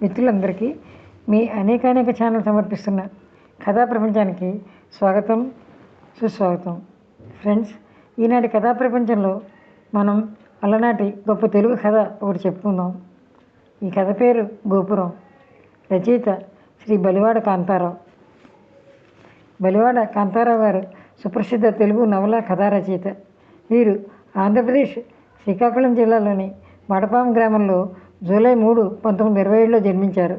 మిత్రులందరికీ మీ అనేక ఛానల్ సమర్పిస్తున్న కథా ప్రపంచానికి స్వాగతం, సుస్వాగతం. ఫ్రెండ్స్, ఈనాటి కథా ప్రపంచంలో మనం అలనాటి గొప్ప తెలుగు కథ ఒకటి చెప్పుకుందాం. ఈ కథ పేరు గోపురం. రచయిత శ్రీ బలివాడ కాంతారావు. బలివాడ కాంతారావు గారు సుప్రసిద్ధ తెలుగు నవల కథా రచయిత. వీరు ఆంధ్రప్రదేశ్ శ్రీకాకుళం జిల్లాలోని మడపాం గ్రామంలో జూలై 3, 1927లో జన్మించారు.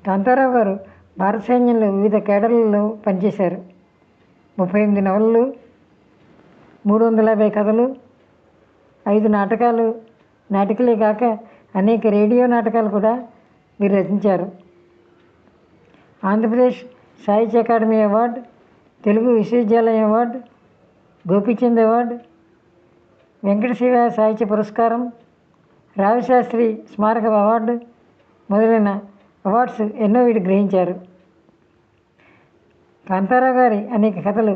కాంతారావు గారు భారత సైన్యంలో వివిధ కేడర్లలో పనిచేశారు. 38 నవలలు, 350 కథలు, 5 నాటకాలు, నాటికలే కాక అనేక రేడియో నాటకాలు కూడా వీరు రచించారు. ఆంధ్రప్రదేశ్ సాహిత్య అకాడమీ అవార్డు, తెలుగు విశ్వవిద్యాలయం అవార్డు, గోపీచంద్ అవార్డు, వెంకటశివ సాహిత్య పురస్కారం, రావిశాస్త్రి స్మారక అవార్డు మొదలైన అవార్డ్స్ ఎన్నో వీరు గ్రహించారు. కాంతారావు గారి అనేక కథలు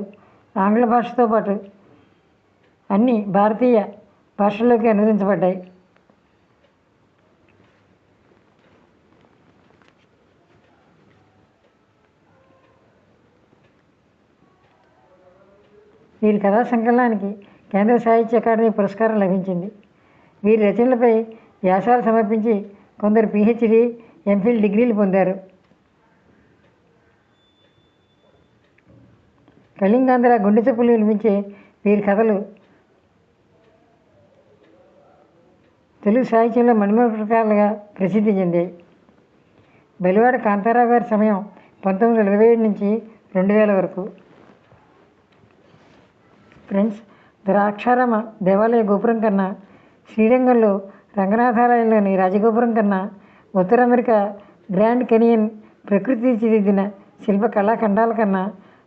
ఆంగ్ల భాషతో పాటు అన్ని భారతీయ భాషల్లోకి అనువదించబడ్డాయి. వీరి కథా సంకలనానికి కేంద్ర సాహిత్య అకాడమీ పురస్కారం లభించింది. వీరి రచనలపై వ్యాసాలు సమర్పించి కొందరు PhD, MPhil డిగ్రీలు పొందారు. కళింగాంధ్ర గుండె చప్పులు వినిపించే వీరి కథలు తెలుగు సాహిత్యంలో మణిమకుటాలుగా ప్రసిద్ధి చెందాయి. బలివాడ కాంతారావు గారి సమయం 1927 నుంచి 2000 వరకు. ఫ్రెండ్స్, ద్రాక్షారామ దేవాలయ గోపురం కన్నా, శ్రీరంగంలో రంగనాథాలయంలోని రాజగోపురం కన్నా, ఉత్తర అమెరికా గ్రాండ్ కెనియన్ ప్రకృతి తీర్చిదిద్దిన శిల్ప కళాఖండాల కన్నా,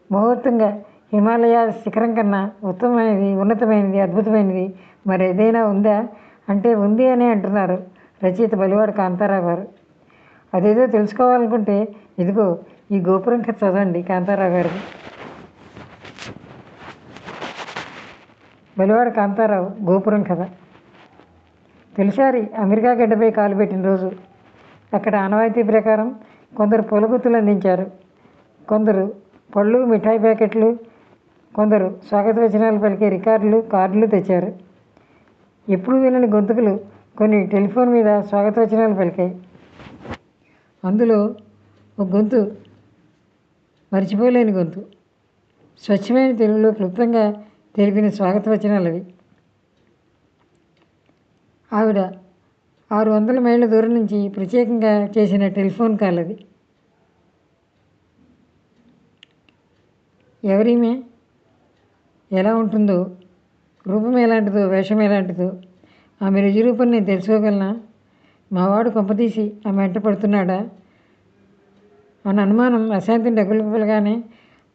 మహోత్తంగా హిమాలయ శిఖరం కన్నా ఉన్నతమైనది, అద్భుతమైనది మరి ఏదైనా ఉందా అంటే ఉంది అని అంటున్నారు రచయిత బలివాడ కాంతారావు గారు. అదేదో తెలుసుకోవాలనుకుంటే ఇదిగో ఈ గోపురం కథ చదవండి కాంతారావు గారికి. బలివాడ కాంతారావు గోపురం కథ. తొలిసారి అమెరికా గడ్డపై కాలు పెట్టిన రోజు అక్కడ ఆనవాయితీ ప్రకారం కొందరు పూలగుత్తులు అందించారు, కొందరు పళ్ళు, మిఠాయి ప్యాకెట్లు, కొందరు స్వాగత వచనాలు పలికే రికార్డులు, కార్డులు తెచ్చారు. ఎప్పుడు వినని గొంతుకులు కొన్ని టెలిఫోన్ మీద స్వాగత వచనాలు పలికాయి. అందులో ఒక గొంతు మర్చిపోలేని గొంతు. స్వచ్ఛమైన తెలుగులో క్లుప్తంగా తెలిపిన స్వాగత వచనాలు అవి. ఆవిడ 600 మైళ్ళ దూరం నుంచి ప్రత్యేకంగా చేసిన టెలిఫోన్ కాల్ అది. ఎవరీమే, ఎలా ఉంటుందో, రూపం ఎలాంటిదో, వేషం ఎలాంటిదో, ఆమె రుజురూపం నేను తెలుసుకోగలనా, మావాడు కొంపతీసి ఆమె వెంట పడుతున్నాడా అన్న అనుమానం అశాంతిని డగులుపలగానే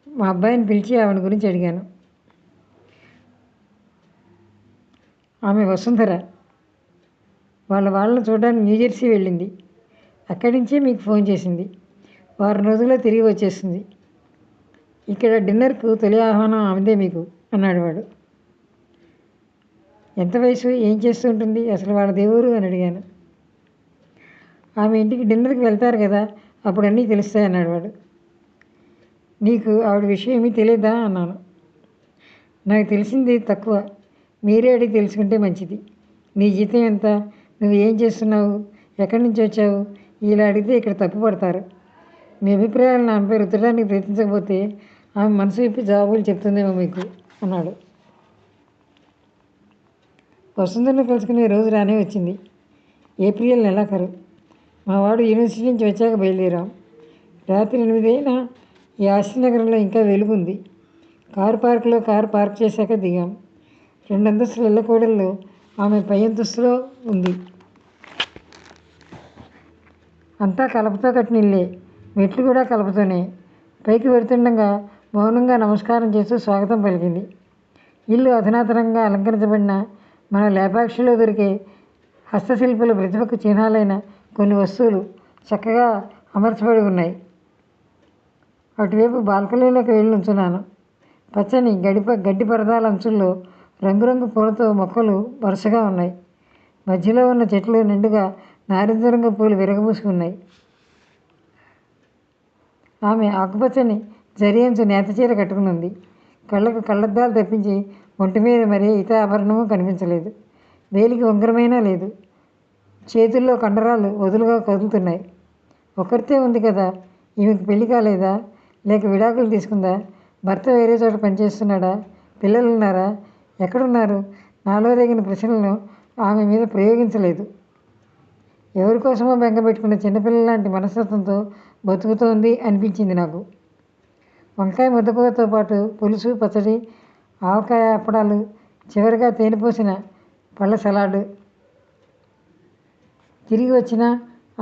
మా అబ్బాయిని పిలిచి ఆవిడ గురించి అడిగాను. ఆమె వసుంధర. వాళ్ళని చూడడానికి న్యూజెర్సీ వెళ్ళింది. అక్కడి నుంచే మీకు ఫోన్ చేసింది. వారం రోజుల్లో తిరిగి వచ్చేస్తుంది. ఇక్కడ డిన్నర్కు తొలి ఆహ్వానం ఆమెదే మీకు అన్నాడు వాడు. ఎంత వయసు, ఏం చేస్తూ ఉంటుంది, అసలు వాళ్ళ దేవురు అని అడిగాను. ఆమె ఇంటికి డిన్నర్కి వెళ్తారు కదా, అప్పుడు అన్నీ తెలుస్తాయి అన్నాడు వాడు. నీకు ఆవిడ విషయం ఏమీ తెలియదా అన్నాను. నాకు తెలిసింది తక్కువ, మీరే అడిగి తెలుసుకుంటే మంచిది. నీ జీతం ఎంత, నువ్వు ఏం చేస్తున్నావు, ఎక్కడి నుంచి వచ్చావు, ఇలా అడిగితే ఇక్కడ తప్పు పడతారు. మీ అభిప్రాయాలను ఆమెపై రుద్దడానికి ప్రయత్నించకపోతే ఆమె మనసు విప్పి జవాబులు చెప్తుందేమో మీకు అన్నాడు. వసుంధరను కలుసుకునే రోజు రానే వచ్చింది. ఏప్రిల్ నెలాఖరు. మా వాడు యూనివర్సిటీ నుంచి వచ్చాక బయలుదేరాం. రాత్రి 8 అయినా ఈ ఆశీనగరంలో ఇంకా వెలుగుంది. కారు పార్క్ చేశాక దిగాం. 2 అంతస్తుల ఇళ్ళకూడల్లో ఆమె పై అంతస్తులో ఉంది. అంతా కలపతో కట్టిన ఇల్లే, మెట్లు కూడా కలపతోనే. పైకి వెడుతుండగా మౌనంగా నమస్కారం చేస్తూ స్వాగతం పలికింది. ఇల్లు అధునాతనంగా అలంకరించబడిన మన లేపాక్షిలో దొరికే హస్తశిల్పుల ప్రతిభకు చిహ్నాలైన కొన్ని వస్తువులు చక్కగా అమర్చబడి ఉన్నాయి. అటువైపు బాల్కనీలోకి వెళ్ళి ఉంచున్నాను. పచ్చని గడ్డి పరదాల అంచుల్లో రంగురంగు పూలతో మొక్కలు వరుసగా ఉన్నాయి. మధ్యలో ఉన్న చెట్లు నిండుగా నారింజ రంగు పూలు విరగబూసుకున్నాయి. ఆమె ఆకుపచ్చని జరియంచు నేత చీర కట్టుకుని ఉంది. కళ్ళకు కళ్ళద్దాలు తప్పించి ఒంటి మీద మరే ఇతర ఆభరణము కనిపించలేదు. వేలికి ఉంగరమైనా లేదు. చేతుల్లో కండరాలు వదులుగా కదులుతున్నాయి. ఒకరితే ఉంది కదా, ఈమెకు పెళ్లి కాలేదా? లేక విడాకులు తీసుకుందా? భర్త వేరే చోట పనిచేస్తున్నాడా? పిల్లలున్నారా? ఎక్కడున్నారు? నాలో రేగిన ప్రశ్నలను ఆమె మీద ప్రయోగించలేదు. ఎవరి కోసమో బెంగపెట్టుకున్న చిన్నపిల్లలాంటి మనస్తత్వంతో బతుకుతోంది అనిపించింది నాకు. వంకాయ ముద్దకూరతో పాటు పులుసు, పచ్చడి, ఆవకాయ, అప్పడాలు, చివరిగా తేనెపోసిన పళ్ళ సలాడ్. తిరిగి వచ్చినా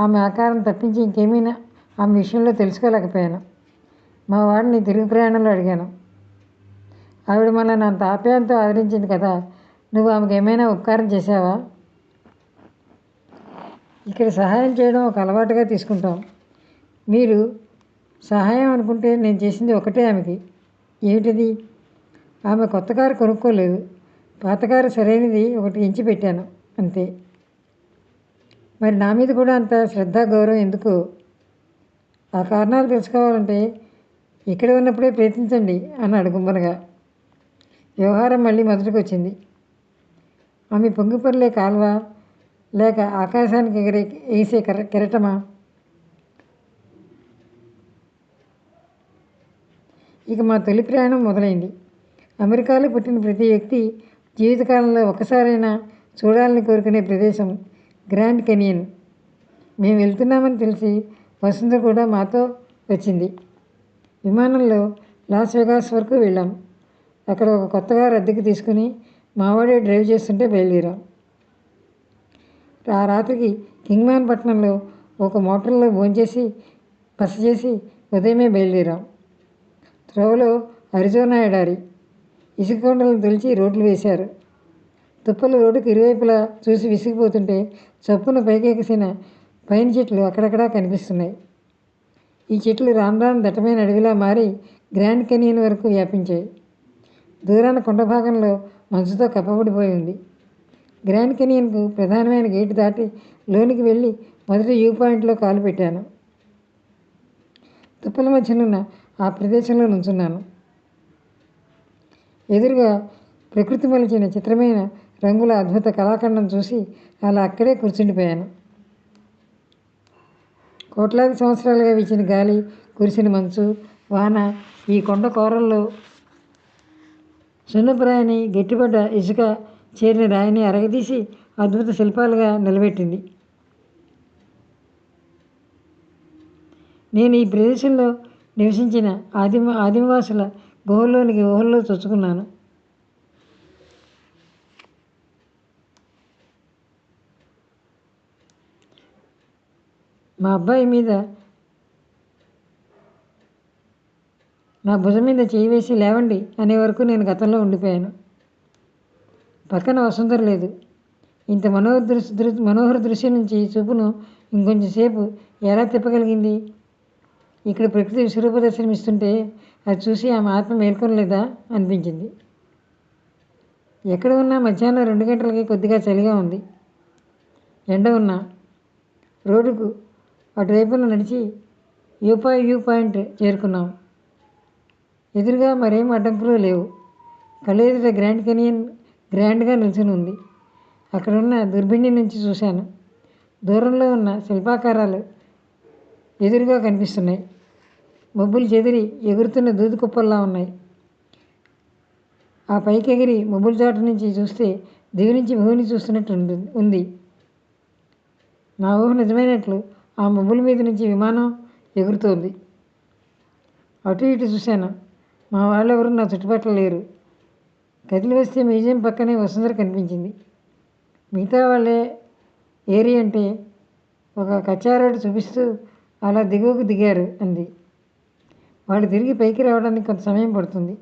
ఆమె ఆకారం తప్పించి ఇంకేమైనా ఆమె విషయంలో తెలుసుకోలేకపోయాను. మా వాడిని తిరుగు ప్రయాణంలో అడిగాను. ఆవిడ మనల్ని అంత ఆప్యాయంతో ఆదరించింది కదా, నువ్వు ఆమెకు ఏమైనా ఉపకారం చేశావా? ఇక్కడ సహాయం చేయడం ఒక అలవాటుగా తీసుకుంటాం. మీరు సహాయం అనుకుంటే నేను చేసింది ఒకటే ఆమెకి. ఏమిటది? ఆమె కొత్త కారు కొనుక్కోలేదు. పాత కారు సరైనది ఒకటి ఎంచి పెట్టాను, అంతే. మరి నా మీద కూడా అంత శ్రద్ధ, గౌరవం ఎందుకు? ఆ కారణాలు తెలుసుకోవాలంటే ఇక్కడ ఉన్నప్పుడే ప్రయత్నించండి అన్నాడు గుంబనగా. వ్యవహారం మళ్ళీ మొదటికి వచ్చింది. ఆమె పొంగిపొర్లే కాల్వ, లేక ఆకాశానికి ఎగిసే కెరటమా? ఇక మా తొలి ప్రయాణం మొదలైంది. అమెరికాలో పుట్టిన ప్రతి వ్యక్తి జీవితకాలంలో ఒక్కసారైనా చూడాలని కోరుకునే ప్రదేశం గ్రాండ్ కెనియన్. మేము వెళ్తున్నామని తెలిసి వసుంధర కూడా మాతో వచ్చింది. విమానంలో లాస్ వెగాస్ వరకు వెళ్ళాం. అక్కడ ఒక కొత్తగా అద్దెకు తీసుకుని మావాడే డ్రైవ్ చేస్తుంటే బయలుదేరాం. ఆ రాత్రికి కింగ్మ్యాన్ పట్టణంలో ఒక మోటార్లో భోంచేసి బస చేసి ఉదయమే బయలుదేరాం. త్రోవలో అరిజోనా ఎడారి, ఇసుక కొండలను తొలిచి రోడ్లు వేశారు. తుప్పలు రోడ్డుకు ఇరువైపులా చూసి విసిగిపోతుంటే చప్పున పైకెగిసిన పైన చెట్లు అక్కడక్కడా కనిపిస్తున్నాయి. ఈ చెట్లు రాను రాను దట్టమైన అడవిలా మారి గ్రాండ్ కెనియన్ వరకు వ్యాపించాయి. దూరాన కొండ భాగంలో మంచుతో కప్పబడిపోయి ఉంది. గ్రాండ్ కెనియన్కు ప్రధానమైన గేటు దాటి లోనికి వెళ్ళి మొదటి వ్యూ పాయింట్లో కాలు పెట్టాను. తుప్పల మధ్యనున్న ఆ ప్రదేశంలో నుంచున్నాను. ఎదురుగా ప్రకృతి మలిచిన చిత్రమైన రంగుల అద్భుత కళాఖండం చూసి అలా అక్కడే కూర్చుండిపోయాను. కోట్లాది సంవత్సరాలుగా వీచిన గాలి, కురిసిన మంచు, వాన ఈ కొండ కోరల్లో సున్నపురాయిని, గట్టిపడ్డ ఇసుక చేరిన రాయిని అరగదీసి అద్భుత శిల్పాలుగా నిలబెట్టింది. నేను ఈ ప్రదేశంలో నివసించిన ఆదివాసుల ఊహల్లో చొచ్చుకున్నాను. మా అబ్బాయి మీద నా భుజం మీద చేయి వేసి లేవండి అనే వరకు నేను గతంలో ఉండిపోయాను. పక్కన వసుంధర లేదు. ఇంత మనోహర దృశ్యం నుంచి చూపును ఇంకొంచెం సేపు ఎలా తిప్పగలిగింది? ఇక్కడ ప్రకృతి విశ్వరూప దర్శనం ఇస్తుంటే అది చూసి ఆమె ఆత్మ మేల్కొనలేదా అనిపించింది. ఎక్కడ ఉన్నా మధ్యాహ్నం 2 గంటలకి కొద్దిగా చలిగా ఉంది. ఎండ ఉన్నా రోడ్డుకు అటువైపున నడిచి వ్యూ పాయింట్ చేరుకున్నాం. ఎదురుగా మరేం అడ్డంకులు లేవు. కళ్ళెదుట గ్రాండ్ కెనియన్ గ్రాండ్గా నిల్చుని ఉంది. అక్కడున్న దుర్బిణి నుంచి చూశాను. దూరంలో ఉన్న శిల్పాకారాలు ఎదురుగా కనిపిస్తున్నాయి. మబ్బులు చెదిరి ఎగురుతున్న దూది కుప్పల్లా ఉన్నాయి. ఆ పైకి ఎగిరి మబ్బుల చాటు నుంచి చూస్తే దివి నుంచి భూమిని చూస్తున్నట్టు ఉంది. నా ఊహ నిజమైనట్లు ఆ మబ్బుల మీద నుంచి విమానం ఎగురుతోంది. అటు ఇటు చూశాను. మా వాళ్ళెవరూ నా చుట్టుపక్కల లేరు. కదిలి వస్తే మ్యూజియం పక్కనే వసుంధర కనిపించింది. మిగతా వాళ్ళే ఏరి అంటే ఒక కచ్చా రోడ్డు చూపిస్తూ అలా దిగువకు దిగారు అంది. వాళ్ళు తిరిగి పైకి రావడానికి కొంత సమయం పడుతుంది.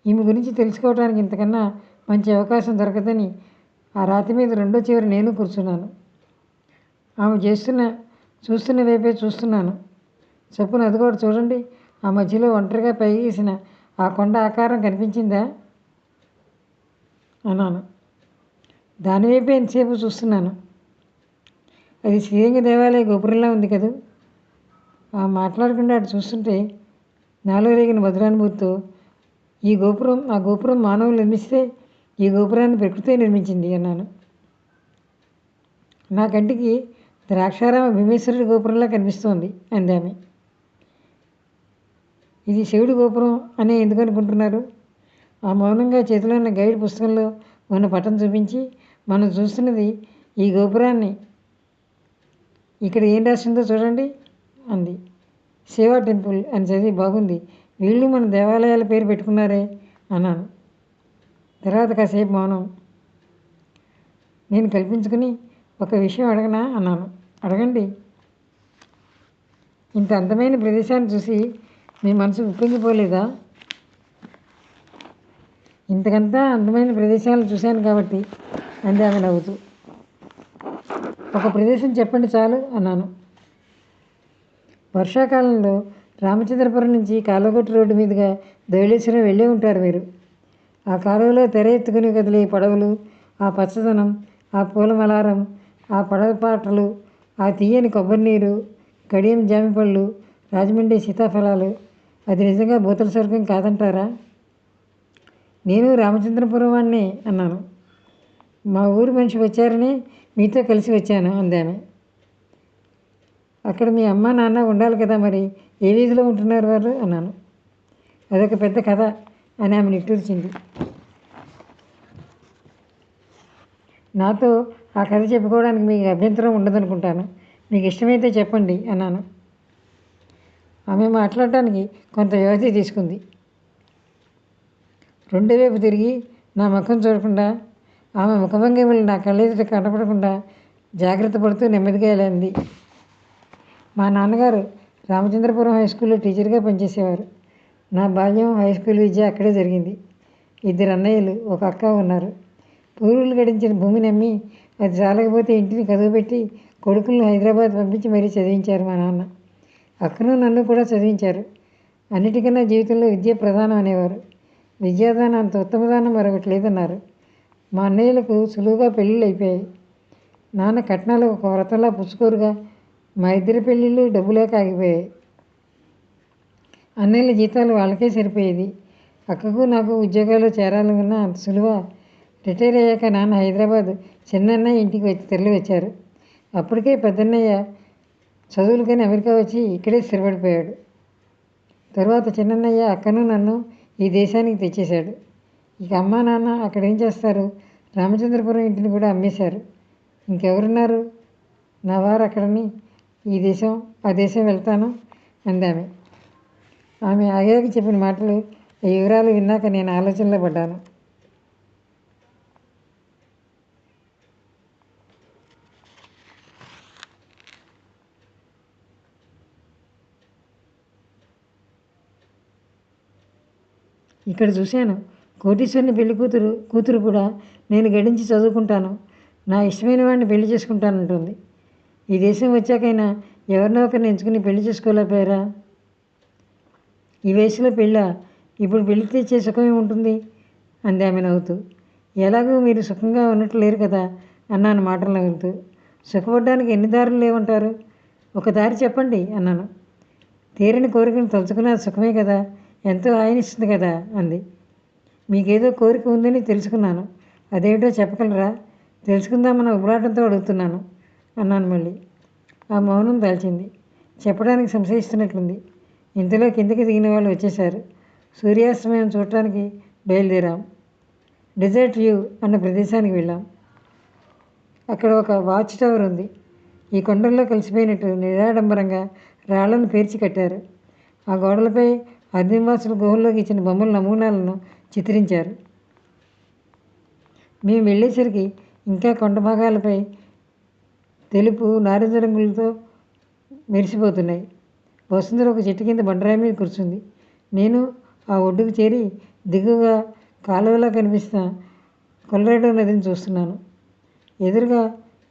ఈమె గురించి తెలుసుకోవడానికి ఇంతకన్నా మంచి అవకాశం దొరకదని ఆ రాతి మీద రెండో చివరి నేను కూర్చున్నాను. ఆమె చూస్తున్న వైపే చూస్తున్నాను. చప్పున అది కూడా చూడండి, ఆ మధ్యలో ఒంటరిగా పైకి గీసిన ఆ కొండ ఆకారం కనిపించిందా అన్నాను. దానివైపే ఎంతసేపు చూస్తున్నాను. అది శ్రీరంగ దేవాలయ గోపురంలా ఉంది కదూ. ఆ మాట్లాడకుండా అటు చూస్తుంటే నాలో రేగిన మధురానుభూతితో ఆ గోపురం మానవులు నిర్మిస్తే ఈ గోపురాన్ని ప్రకృతే నిర్మించింది అన్నాను. నా కంటికి ద్రాక్షారామ భీమేశ్వరుడి గోపురంలా కనిపిస్తోంది అందామె. ఇది శివుడి గోపురం అనే ఎందుకు అనుకుంటున్నారు? ఆ మౌనంగా చేతిలో ఉన్న గైడ్ పుస్తకంలో ఉన్న పటం చూపించి, మనం చూస్తున్నది ఈ గోపురాన్ని, ఇక్కడ ఏం రాసిందో చూడండి అంది. శివ టెంపుల్ అని చదివి బాగుంది, వీళ్ళు మన దేవాలయాల పేరు పెట్టుకున్నారే అన్నాను. తర్వాత కాసేపు మౌనం. నేను కల్పించుకుని ఒక విషయం అడగనా అన్నాను. అడగండి. ఇంత అందమైన ప్రదేశాన్ని చూసి మీ మనసు ఉప్పొంగిపోలేదా? ఇంతకంతా అందమైన ప్రదేశాలను చూశాను కాబట్టి అంది ఆమె నవ్వుతూ. ఒక ప్రదేశం చెప్పండి చాలు అన్నాను. వర్షాకాలంలో రామచంద్రపురం నుంచి కాలువగట్టు రోడ్డు మీదుగా ధవళేశ్వరం వెళ్ళే ఉంటారు మీరు. ఆ కాలువలో తెర ఎత్తుకుని కదిలే పడవలు, ఆ పచ్చదనం, ఆ పూల మలారం, ఆ పడవ పాటలు, ఆ తీయని కొబ్బరి నీరు, కడియం జామిపళ్ళు, రాజమండ్రి సీతాఫలాలు, అది నిజంగా భూతల స్వర్గం కాదంటారా? నేను రామచంద్రపురం వాడినే అన్నాను. మా ఊరు మనిషి వచ్చారని మీతో కలిసి వచ్చాను అందామె. అక్కడ మీ అమ్మ నాన్న ఉండాలి కదా, మరి ఏ వీధిలో ఉంటున్నారు వారు అన్నాను. అదొక పెద్ద కథ అని ఆమె నిట్టూర్చింది. నాతో ఆ కథ చెప్పుకోవడానికి మీకు అభ్యంతరం ఉండదనుకుంటాను. మీకు ఇష్టమైతే చెప్పండి అన్నాను. ఆమె మాట్లాడటానికి కొంత వ్యవధి తీసుకుంది. రెండో వైపు తిరిగి నా ముఖం చూడకుండా, ఆమె ముఖభంగిమలు నా కళ్ళెదుట కనపడకుండా జాగ్రత్త పడుతూ నెమ్మదిగా ఇలా అంది. మా నాన్నగారు రామచంద్రపురం హై స్కూల్లో టీచర్గా పనిచేసేవారు. నా బాల్యం, హై స్కూల్ విద్య అక్కడే జరిగింది. 2 అన్నయ్యలు, 1 అక్క ఉన్నారు. పూర్వులు గడించిన భూమిని అమ్మి అది చాలకపోతే ఇంటిని కదువబెట్టి కొడుకులను హైదరాబాద్ పంపించి మరీ చదివించారు మా నాన్న. అక్కను నన్ను కూడా చదివించారు. అన్నిటికన్నా జీవితంలో విద్య ప్రధానం అనేవారు. విద్యాదానం అంత ఉత్తమదానం మరొకటి లేదన్నారు. మా అన్నయ్యలకు సులువుగా పెళ్ళిళ్ళు అయిపోయాయి. నాన్న కట్నాలు ఒక వ్రతంలా పుచ్చుకోరుగా మా ఇద్దరి పెళ్ళిళ్ళు డబ్బు లేక ఆగిపోయాయి. అన్నయ్యల జీతాలు వాళ్ళకే సరిపోయేది. అక్కకు నాకు ఉద్యోగాలు చేరాలన్నా అంత సులువా? రిటైర్ అయ్యాక నాన్న హైదరాబాద్ చిన్నన్నయ్య ఇంటికి తరలి వచ్చారు. అప్పటికే పెద్దన్నయ్య చదువులకని అమెరికా వచ్చి ఇక్కడే స్థిరపడిపోయాడు. తర్వాత చిన్నన్నయ్య అక్కను నన్ను ఈ దేశానికి తెచ్చేశాడు. ఇక అమ్మా నాన్న అక్కడ ఏం చేస్తారు? రామచంద్రపురం ఇంటిని కూడా అమ్మేశారు. ఇంకెవరున్నారు నా వారు అక్కడని? ఆ దేశం వెళ్తాను అందామె. ఆమె ఆగాక చెప్పిన మాటలు, ఈ వివరాలు విన్నాక నేను ఆలోచనలో పడ్డాను. ఇక్కడ చూశాను. కోటీశ్వరుని పెళ్లి కూతురు కూడా నేను గడించి చదువుకుంటాను, నా ఇష్టమైన వాడిని పెళ్లి చేసుకుంటానంటుంది. ఈ దేశం వచ్చాకైనా ఎవరినో ఒకరిని ఎంచుకుని పెళ్లి చేసుకోలేకపోయారా? ఈ వయసులో పెళ్ళా? ఇప్పుడు పెళ్లి తెచ్చే సుఖమే ఉంటుంది అంది ఆమె నవ్వుతూ. ఎలాగూ మీరు సుఖంగా ఉన్నట్లు లేరు కదా అన్నాను మాటలు నవ్వుతూ. సుఖపడ్డానికి ఎన్ని దారులు లేవంటారు? ఒక దారి చెప్పండి అన్నాను. తీరని కోరికను తలుచుకున్నది సుఖమే కదా, ఎంతో హాయినిస్తుంది కదా అంది. మీకేదో కోరిక ఉందని తెలుసుకున్నాను, అదేమిటో చెప్పగలరా? తెలుసుకుందామన్న ఉబలాటంతో అడుగుతున్నాను అన్నాను మళ్ళీ. ఆ మౌనం దాల్చింది. చెప్పడానికి సంశయిస్తున్నట్లుంది. ఇంతలో కిందకి దిగిన వాళ్ళు వచ్చేశారు. సూర్యాస్తమయం చూడటానికి బయలుదేరాం. డెజర్ట్ వ్యూ అన్న ప్రదేశానికి వెళ్ళాం. అక్కడ ఒక వాచ్ టవర్ ఉంది. ఈ కొండల్లో కలిసిపోయినట్టు నిరాడంబరంగా రాళ్లను పేర్చి కట్టారు. ఆ గోడలపై ఆదివాసులు గుహల్లోకి ఇచ్చిన బొమ్మల నమూనాలను చిత్రించారు. మేము వెళ్ళేసరికి ఇంకా కొండ భాగాలపై తెలుపు, నారింజ రంగులతో మెరిసిపోతున్నాయి. వసుంధర ఒక చెట్టు కింద బండరాయి మీద కూర్చుంది. నేను ఆ ఒడ్డుకు చేరి దిగువగా కాలువలా కనిపిస్తున్న కొలరాడో నదిని చూస్తున్నాను. ఎదురుగా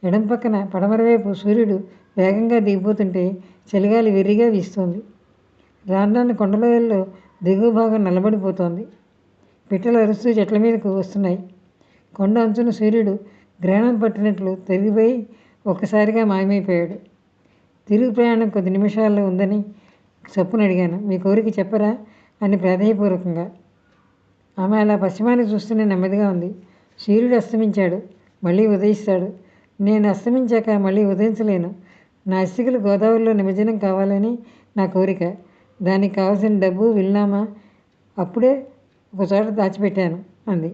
ఎడం పక్కన పడమర వైపు సూర్యుడు వేగంగా దిగిపోతుంటే చలిగాలి వెర్రిగా వీస్తోంది. రాను కొండలోయల్లో దిగువ భాగం నల్లబడిపోతోంది. పిట్టలు అరుస్తూ చెట్ల మీదకు వస్తున్నాయి. కొండ అంచున సూర్యుడు గ్రహణం పట్టినట్లు తరిగిపోయి ఒక్కసారిగా మాయమైపోయాడు. తిరుగు ప్రయాణం కొద్ది నిమిషాల్లో ఉందని చప్పున అడిగాను. మీ కోరిక చెప్పరా అని ప్రాధేయపూర్వకంగా. ఆమె అలా పశ్చిమాన్ని చూస్తూనే నెమ్మదిగా ఉంది. సూర్యుడు అస్తమించాడు, మళ్ళీ ఉదయిస్తాడు. నేను అస్తమించాక మళ్ళీ ఉదయించలేను. నా అస్థికలు గోదావరిలో నిమజ్జనం కావాలని నా కోరిక. దానికి కావాల్సిన డబ్బు, విల్నామా అప్పుడే ఒకచోట దాచిపెట్టాను అంది.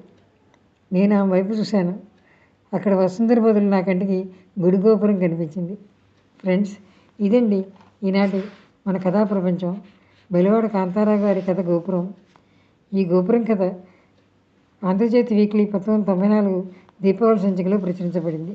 నేను ఆమె వైపు చూశాను. అక్కడ వసుంధర బదులు నా కంటికి గుడి గోపురం కనిపించింది. ఫ్రెండ్స్, ఇదండి ఈనాటి మన కథా ప్రపంచం. బెలవాడ కాంతారావు గారి కథ గోపురం. ఈ గోపురం కథ ఆంధ్రజ్యోతి వీక్లీ 1994 దీపావళి సంచికలో ప్రచురించబడింది.